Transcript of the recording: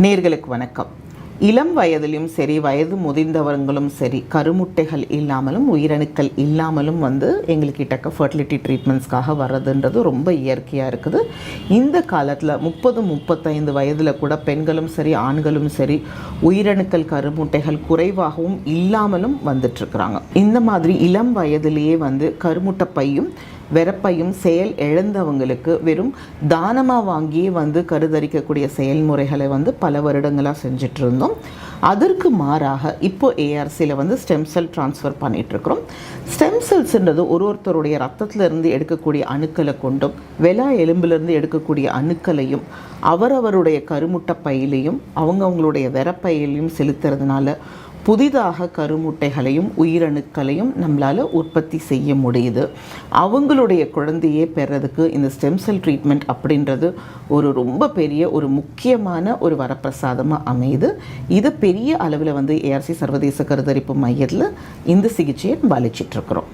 நேர்களுக்கு வணக்கம். இளம் வயதிலும் சரி, வயது முதிர்ந்தவர்களும் சரி, கருமுட்டைகள் இல்லாமலும் உயிரணுக்கள் இல்லாமலும் எங்கள்கிட்ட ஃபர்டிலிட்டி ட்ரீட்மெண்ட்ஸ்க்காக வர்றதுன்றது ரொம்ப இயற்கையாக இருக்குது. இந்த காலத்தில் 30-35 வயதில் கூட பெண்களும் சரி ஆண்களும் சரி உயிரணுக்கள் கருமுட்டைகள் குறைவாகவும் இல்லாமலும் வந்துட்டுருக்குறாங்க. இந்த மாதிரி இளம் வயதிலேயே கருமுட்டை பையும் வெறப்பையும் செயல் இழந்தவங்களுக்கு வெறும் தானமாக வாங்கியே கருதரிக்கக்கூடிய செயல்முறைகளை பல வருடங்களாக செஞ்சுட்டு இருந்தோம். அதற்கு மாறாக இப்போ ஏஆர்சியில் ஸ்டெம் செல் ட்ரான்ஸ்ஃபர் பண்ணிகிட்ருக்குறோம். ஸ்டெம் செல்ஸ்ன்றது ஒருத்தருடைய ரத்தத்திலிருந்து எடுக்கக்கூடிய அணுக்களை கொண்டும் வெலா எலும்பிலிருந்து எடுக்கக்கூடிய அணுக்களையும் அவரவருடைய கருமுட்டை பையிலையும் அவங்களுடைய வெறப்பையிலையும் செலுத்துறதுனால புதிதாக கருமுட்டைகளையும் உயிரணுக்களையும் நம்மளால் உற்பத்தி செய்ய முடியுது. அவங்களுடைய குழந்தையே பெறதுக்கு இந்த ஸ்டெம் செல் ட்ரீட்மெண்ட் அப்படின்றது ரொம்ப பெரிய முக்கியமான வரப்பிரசாதமாக அமையுது. இது பெரிய அளவில் ஏஆர்சி சர்வதேச கருத்தரிப்பு மையத்தில் இந்த சிகிச்சையை அளிச்சிட்ருக்குறோம்.